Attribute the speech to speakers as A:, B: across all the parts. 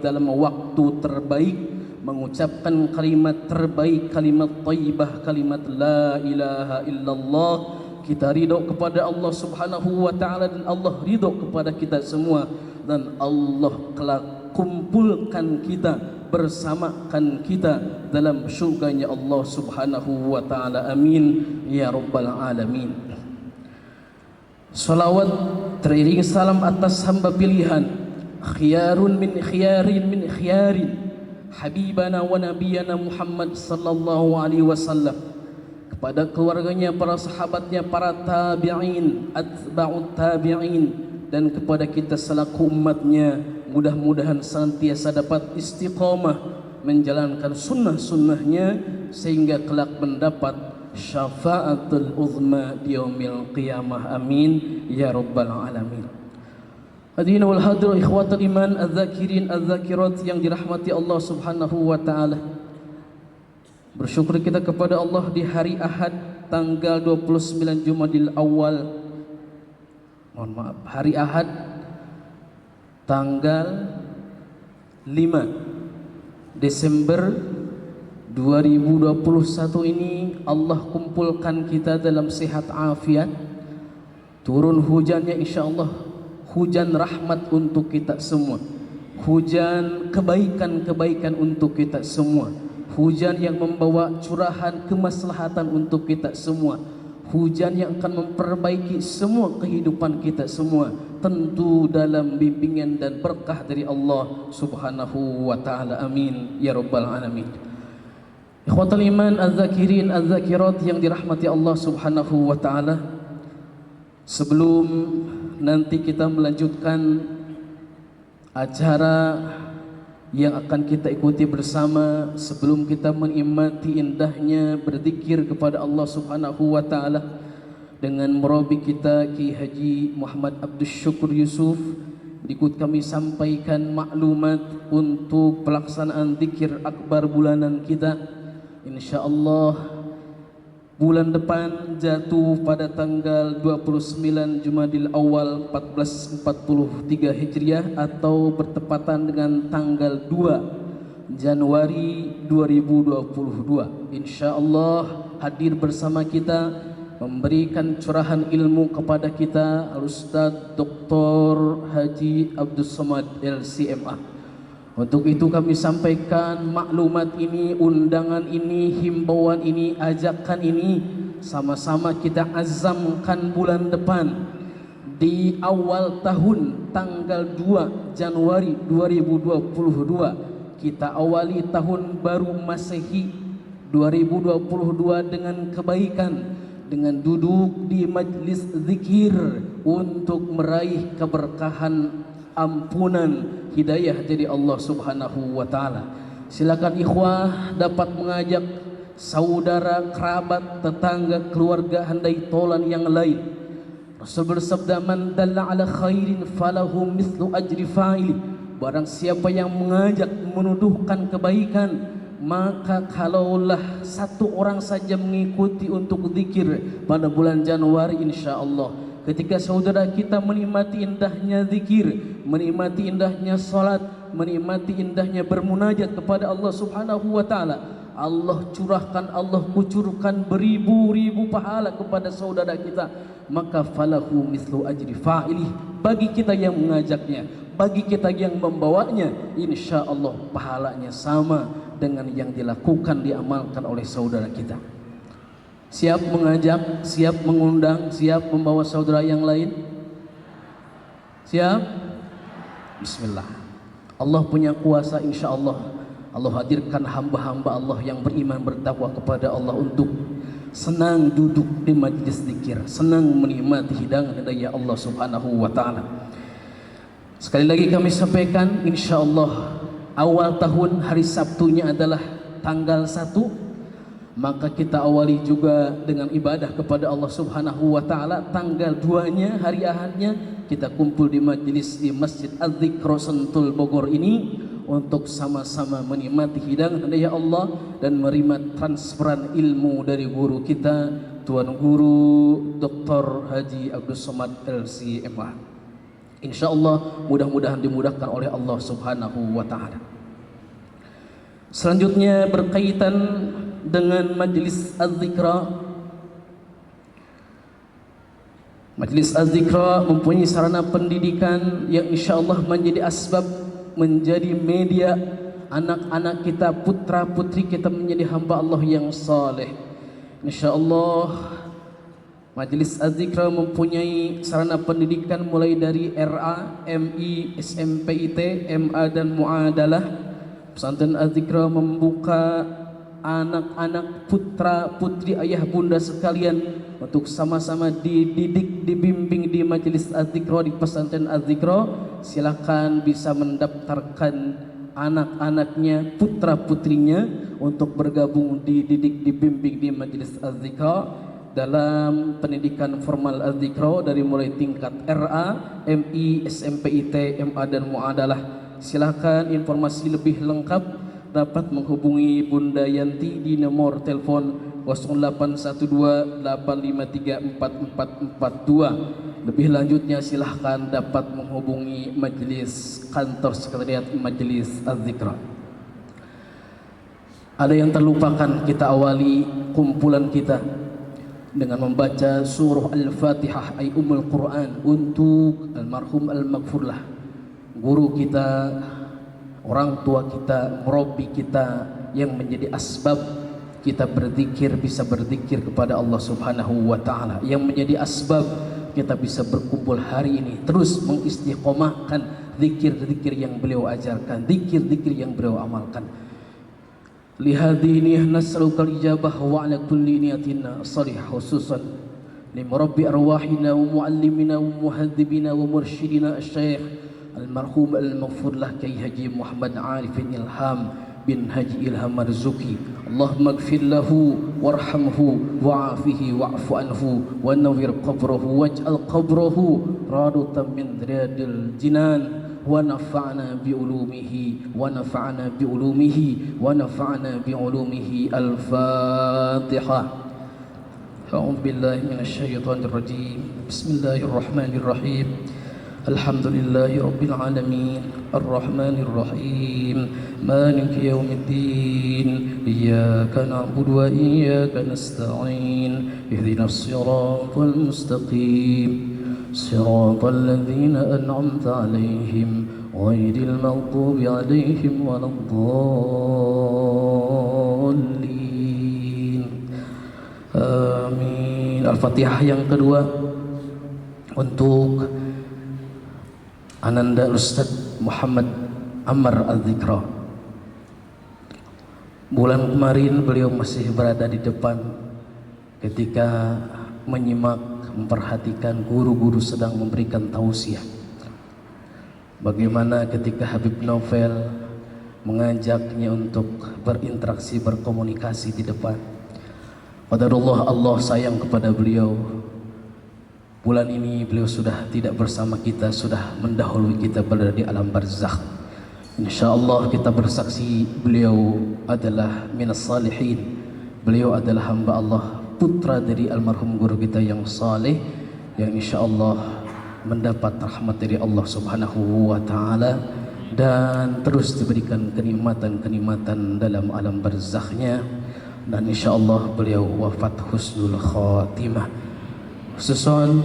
A: dalam waktu terbaik, mengucapkan kalimat terbaik, kalimat thayyibah, kalimat la ilaha illallah. Kita ridho kepada Allah Subhanahu wa taala dan Allah ridho kepada kita semua, dan Allah kelak kumpulkan kita, bersamakan kita dalam syurganya Allah Subhanahu wa taala. Amin ya rabbal alamin. Salawat teriring salam atas hamba pilihan, khiyarun min khiyarin, habibana wa nabiyana Muhammad sallallahu alaihi wasallam, kepada keluarganya, para sahabatnya, para tabi'in, atba'ut tabi'in, dan kepada kita selaku umatnya. Mudah-mudahan senantiasa dapat istiqamah menjalankan sunnah-sunnahnya sehingga kelak mendapat syafaatul uzma di yaumil qiyamah. Amin ya rabbal alamin. Hadirin wal hadirin ikhwatul iman, az-zakirin az-zakirat yang dirahmati Allah Subhanahu wa taala. Bersyukur kita kepada Allah di hari Ahad tanggal 29 Jumadil Awal. Mohon maaf, hari Ahad tanggal 5 Desember 2021 ini Allah kumpulkan kita dalam sehat afiat. Turun hujannya insyaallah hujan rahmat untuk kita semua, hujan kebaikan-kebaikan untuk kita semua, hujan yang membawa curahan kemaslahatan untuk kita semua, hujan yang akan memperbaiki semua kehidupan kita semua, tentu dalam bimbingan dan berkah dari Allah Subhanahu wa taala. Amin ya rabbal alamin. Ikhwatul iman, az-zakirin az-zakirat yang dirahmati Allah Subhanahu wa taala, sebelum nanti kita melanjutkan acara yang akan kita ikuti bersama, sebelum kita menikmati indahnya berzikir kepada Allah Subhanahu wa taala dengan murabi kita Ki Haji Muhammad Abdul Syukur Yusuf, berikut kami sampaikan maklumat untuk pelaksanaan zikir akbar bulanan kita. Insyaallah bulan depan jatuh pada tanggal 29 Jumadil Awal 1443 Hijriah atau bertepatan dengan tanggal 2 Januari 2022. Insyaallah hadir bersama kita memberikan curahan ilmu kepada kita Ustaz Dr. Haji Abdul Somad LCMA. Untuk itu kami sampaikan maklumat ini, undangan ini, himbauan ini, ajakan ini, sama-sama kita azamkan bulan depan di awal tahun tanggal 2 Januari 2022 kita awali tahun baru Masehi 2022 dengan kebaikan, dengan duduk di majlis zikir untuk meraih keberkahan, ampunan, hidayah dari Allah Subhanahu wa taala. Silakan ikhwah dapat mengajak saudara, kerabat, tetangga, keluarga, handai tolan yang lain. Rasul bersabda, man dalla ala khairin falahu mislu ajri fa'ili. Barang siapa yang mengajak menuduhkan kebaikan, maka kalaulah satu orang saja mengikuti untuk zikir pada bulan Januari, insyaallah ketika saudara kita menikmati indahnya zikir, menikmati indahnya salat, menikmati indahnya bermunajat kepada Allah Subhanahu wa taala, Allah curahkan, Allah kucurkan beribu-ribu pahala kepada saudara kita, maka falahu mislu ajri fa'ilih. Bagi kita yang mengajaknya, bagi kita yang membawanya, insyaallah pahalanya sama dengan yang dilakukan, diamalkan oleh saudara kita. Siap mengajak, siap mengundang, siap membawa saudara yang lain? Siap? Bismillah. Allah punya kuasa, insyaallah Allah hadirkan hamba-hamba Allah yang beriman, bertakwa kepada Allah untuk senang duduk di majlis zikir, senang menikmati hidangan hidayah Allah Subhanahu wa taala. Sekali lagi kami sampaikan, insyaallah awal tahun hari Sabtunya adalah tanggal 1, maka kita awali juga dengan ibadah kepada Allah Subhanahu wa taala. Tanggal 2-nya hari Ahadnya kita kumpul di majlis di Masjid Az-Zikr Sentul Bogor ini untuk sama-sama menikmati hidangan hidayah Allah dan menerima transferan ilmu dari guru kita, Tuan Guru Dr. Haji Abdul Somad LCMA. Insyaallah mudah-mudahan dimudahkan oleh Allah Subhanahu wa taala. Selanjutnya berkaitan dengan majlis az-zikra. Majlis az-zikra mempunyai sarana pendidikan yang insyaallah menjadi asbab, menjadi media anak-anak kita, putra-putri kita menjadi hamba Allah yang saleh. Insyaallah majlis az-zikra mempunyai sarana pendidikan mulai dari RA, MI, SMPIT, MA dan Muadalah. Pesantren az-zikra membuka anak-anak, putra-putri, ayah bunda sekalian untuk sama-sama dididik, dibimbing di majlis az-zikra di pesantren az-zikra. Silakan bisa mendaftarkan anak-anaknya, putra-putrinya untuk bergabung, dididik, dibimbing di majlis az-zikra dalam pendidikan formal az-zikra dari mulai tingkat RA, MI, SMPIT, MA dan Muadalah. Silakan informasi lebih lengkap dapat menghubungi Bunda Yanti di nomor telepon 0812-853-4442. Lebih lanjutnya silahkan dapat menghubungi majelis kantor sekretariat majelis az-zikra. Ada yang terlupakan, kita awali kumpulan kita dengan membaca surah Al-Fatihah ay Ummul Quran untuk almarhum al-maghfurlah, guru kita, orang tua kita, murabbi kita yang menjadi asbab kita berzikir, bisa berzikir kepada Allah Subhanahu wa taala, yang menjadi asbab kita bisa berkumpul hari ini, terus mengistiqomahkan zikir-zikir yang beliau ajarkan, zikir-zikir yang beliau amalkan. Lihadhihi nas'aluka al-ijabah wa ala kulli niyatina salih, khususan li murabbi arwahina wa muallimina wa muhadzibina wa mursyidina asy-syaikh almarhum al-maghfurlah Kyai Haji Muhammad Arifin Ilham bin Haji Ilham Marzuki. Allahumma ighfir lahu warhamhu wa'afihi wa'fu anhu wa nawwir qabrahu waj'al qabrahu radatan min riyadil jinan wa nafa'na bi ulumihi wa nafa'na bi ulumihi wa nafa'na bi ulumihi. Al-Fatihah. A'udzu billahi minasy syaithanir rajim. Bismillahirrahmanirrahim. Alhamdulillahi Rabbil Alamin Ar-Rahmanir Rahim Maliki Yawmiddin Iyyaka na'budu wa iyyaka nasta'in Ihdinas siratal mustaqim Siratal ladzina an'amta 'alaihim ghairil maghdubi 'alaihim waladdallin. Amin. Al-Fatihah yang kedua untuk Ananda Ustadz Muhammad Ammar Az-Zikra. Bulan kemarin beliau masih berada di depan ketika menyimak, memperhatikan guru-guru sedang memberikan tausiah. Bagaimana ketika Habib Novel mengajaknya untuk berinteraksi, berkomunikasi di depan. Qadarullah, Allah sayang kepada beliau. Bulan ini beliau sudah tidak bersama kita, sudah mendahului kita berada di alam barzakh. InsyaAllah kita bersaksi beliau adalah minas salihin. Beliau adalah hamba Allah, putra dari almarhum guru kita yang saleh, yang insyaallah mendapat rahmat dari Allah Subhanahu wa taala dan terus diberikan kenikmatan-kenikmatan dalam alam barzakhnya, dan insyaallah beliau wafat husnul khatimah. Khususan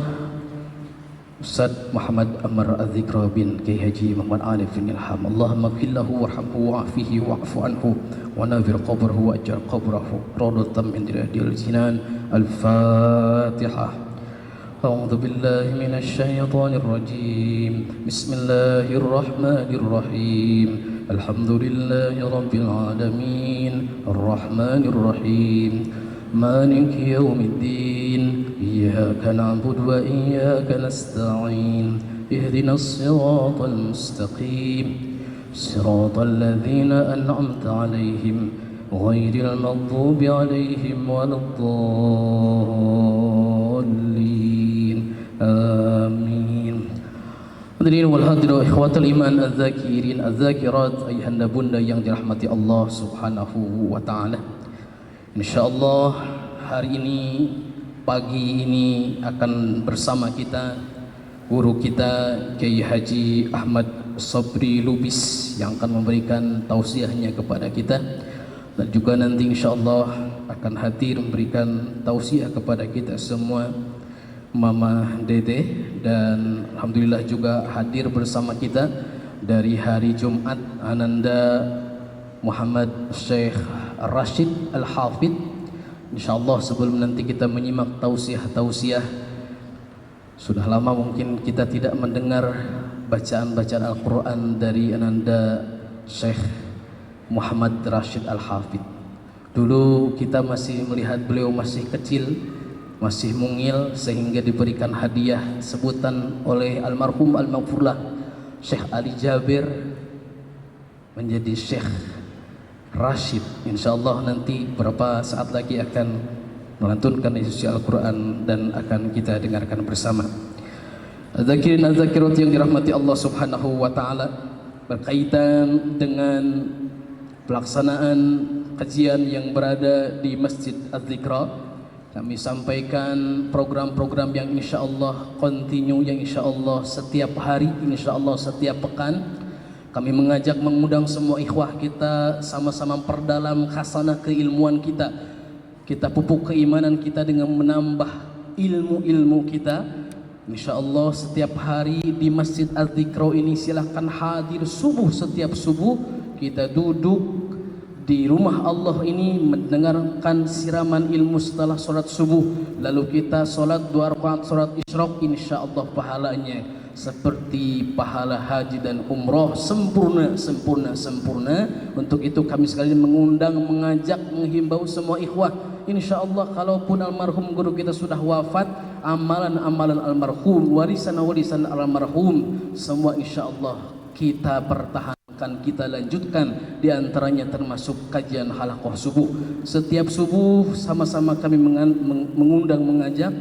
A: Ustaz Muhammad Ammar Az-Zikra bin Kyai Haji Muhammad Arifin Ilham. Allahumma ighfir lahu warhamhu wa'afihi wa'fu anhu wa nawwir qabrahu waj'al qabrahu rawdatan min riyadil jinan. Al-Fatihah. A'udzu billahi minasy syaithanir rajim. Bismillahirrahmanirrahim. Alhamdulillahi rabbil alamin. Arrahmanir rahim. Maliki yaumiddin. إياك نعبد وإياك نستعين اهدنا الصراط المستقيم صراط الذين أنعمت عليهم غير المغضوب عليهم ولا الضالين آمين. Hadirin wal hadirat ikhwatul iman az-zakirin az-zakirat, ayahanda bunda yang dirahmati Allah Subhanahu wa taala. Insyaallah hari ini, pagi ini akan bersama kita guru kita Kiai Haji Ahmad Sabri Lubis yang akan memberikan tausiahnya kepada kita, dan juga nanti insyaallah akan hadir memberikan tausiah kepada kita semua Mama Dede, dan alhamdulillah juga hadir bersama kita dari hari Jumat Ananda Muhammad Syekh Rashid Al-Hafidh. Insyaallah sebelum nanti kita menyimak tausiah-tausiah, sudah lama mungkin kita tidak mendengar bacaan-bacaan Al-Quran dari Ananda Syekh Muhammad Rashid Al-Hafidh. Dulu kita masih melihat beliau masih kecil, masih mungil, sehingga diberikan hadiah sebutan oleh almarhum al-maghfurlah Syekh Ali Jabir menjadi Syekh Rashid. Insyaallah nanti beberapa saat lagi akan melantunkan isi Al-Quran dan akan kita dengarkan bersama. Zakirin az-zakirat yang dirahmati Allah Subhanahu wa taala, berkaitan dengan pelaksanaan kajian yang berada di Masjid Az-Zikra, kami sampaikan program-program yang insyaallah continue, yang insyaallah setiap hari, insyaallah setiap pekan. Kami mengajak mengundang semua ikhwah kita sama-sama memperdalam khasanah keilmuan kita. Kita pupuk keimanan kita dengan menambah ilmu-ilmu kita. InsyaAllah setiap hari di Masjid Az-Zikra ini silahkan hadir subuh. Setiap subuh kita duduk di rumah Allah ini mendengarkan siraman ilmu setelah sholat subuh. Lalu kita sholat 2 rakaat sholat isyraq, InsyaAllah pahalanya seperti pahala haji dan umroh, sempurna. Untuk itu kami sekalian mengundang, mengajak, menghimbau semua ikhwah, insyaallah kalaupun almarhum guru kita sudah wafat, amalan-amalan almarhum, warisan-warisan almarhum, semua insyaallah kita pertahankan, kita lanjutkan, diantaranya termasuk kajian halaqah subuh. Setiap subuh sama-sama kami mengundang, mengajak,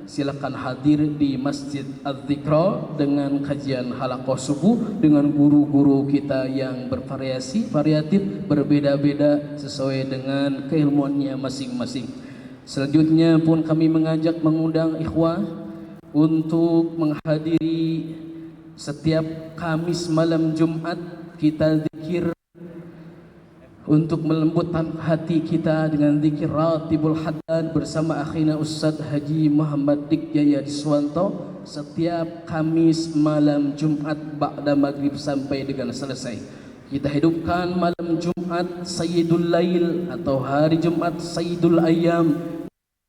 A: silakan hadir di Masjid Az-Zikra dengan kajian halaqah subuh dengan guru-guru kita yang bervariasi, variatif, berbeda-beda sesuai dengan keilmuannya masing-masing. Selanjutnya pun kami mengajak, mengundang ikhwah untuk menghadiri setiap Kamis malam Jumat kita zikir untuk melembutkan hati kita dengan zikir Ratibul Haddad bersama akhina Ustaz Haji Muhammad Dik Yaya Diswanto setiap Kamis malam Jumat ba'da maghrib sampai dengan selesai. Kita hidupkan malam Jumat Sayyidul Lail atau hari Jumat Sayyidul Ayyam,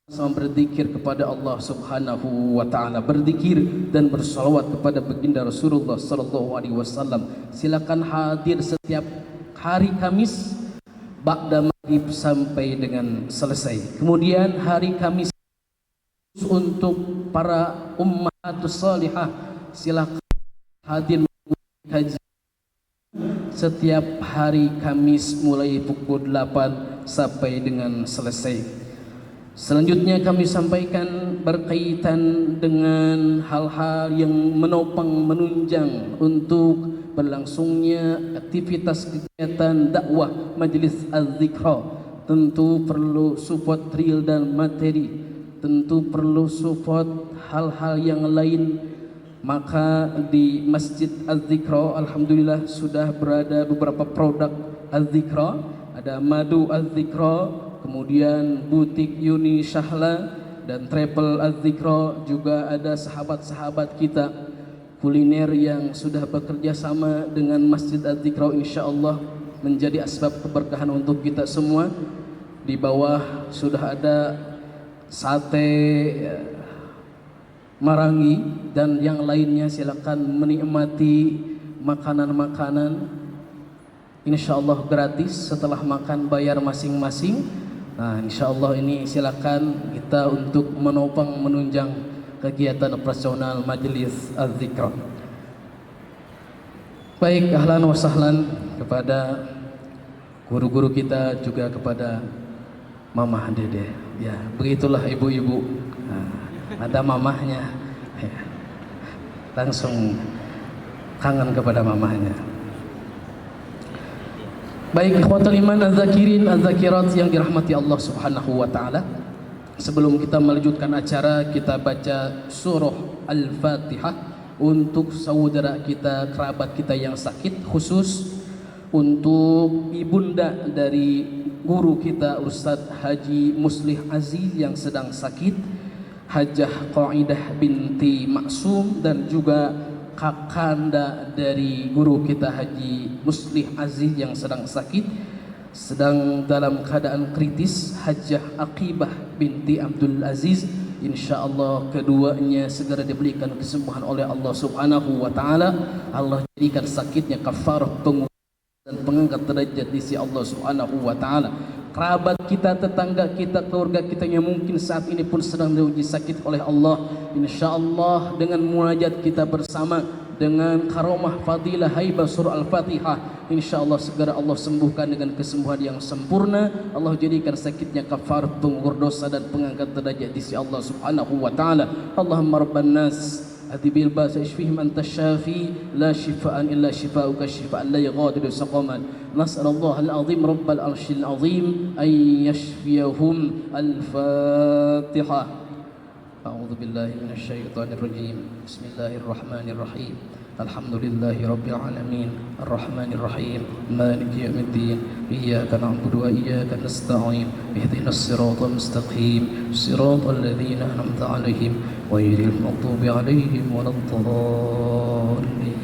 A: sama berzikir kepada Allah Subhanahu wa taala, berzikir dan bersalawat kepada baginda Rasulullah sallallahu alaihi wasallam. Silakan hadir setiap hari Kamis ba'da maghrib sampai dengan selesai. Kemudian hari Kamis untuk para ummahatus salihah, silakan hadir kajian setiap hari Kamis mulai pukul 8 sampai dengan selesai. Selanjutnya kami sampaikan berkaitan dengan hal-hal yang menopang, menunjang untuk berlangsungnya aktivitas kegiatan dakwah Majlis Az-Zikra. Tentu perlu support real dan materi, tentu perlu support hal-hal yang lain. Maka di Masjid Az-Zikra alhamdulillah sudah berada beberapa produk Az-Zikra. Ada madu Az-Zikra, kemudian butik Yuni Shahla dan travel Az-Zikra. Juga ada sahabat-sahabat kita kuliner yang sudah bekerja sama dengan Masjid Az-Zikra, insyaallah menjadi asbab keberkahan untuk kita semua. Di bawah sudah ada sate marangi dan yang lainnya, silakan menikmati makanan-makanan insyaallah gratis. Setelah makan bayar masing-masing. Nah, insyaallah ini silakan kita untuk menopang, menunjang kegiatan operasional Majelis Az-Zikra. Baik, ahlan wa sahlan kepada guru-guru kita, juga kepada Mamah Dede. Ya, begitulah ibu-ibu. Nah, ada mamahnya, ya, langsung kangen kepada mamahnya. Baik, ikhwatul iman az-zakirin az-zakirat yang dirahmati Allah Subhanahu wa taala. Sebelum kita melanjutkan acara, kita baca surah Al-Fatihah untuk saudara kita, kerabat kita yang sakit, khusus untuk ibunda dari guru kita Ustadz Haji Muslih Aziz yang sedang sakit, Hajah Qaidah binti Maksum, dan juga kakanda dari guru kita Haji Muslih Aziz yang sedang sakit, sedang dalam keadaan kritis, Hajah Aqibah binti Abdul Aziz. InsyaAllah keduanya segera diberikan kesembuhan oleh Allah Subhanahu wa Ta'ala. Allah jadikan sakitnya kafarah dan pengangkat derajat di sisi Allah Subhanahu wa Ta'ala. Kerabat kita, tetangga kita, keluarga kita yang mungkin saat ini pun sedang diuji sakit oleh Allah, InsyaAllah dengan munajat kita bersama, dengan karomah fadilah haibah surah Al-Fatihah, InsyaAllah segera Allah sembuhkan dengan kesembuhan yang sempurna. Allah jadikan sakitnya kafarat penggugur dosa dan pengangkat derajat di sisi Allah Subhanahu wa Ta'ala. Allahumma rabban nas أذهب الباس اشفهم أنت الشافي لا شفاء إلا شفاؤك شفاء لا يغادر سقما. نسأل الله العظيم رب العرش العظيم أن يشفيهم. الفاتحة. أعوذ بالله من الشيطان الرجيم. بسم الله الرحمن الرحيم. الحمد لله رب العالمين الرحمن الرحيم مالك يوم الدين إياك نعبد وإياك نستعين اهدنا الصراط المستقيم صراط الذين أنعمت عليهم غير المغضوب عليهم ولا الضالين.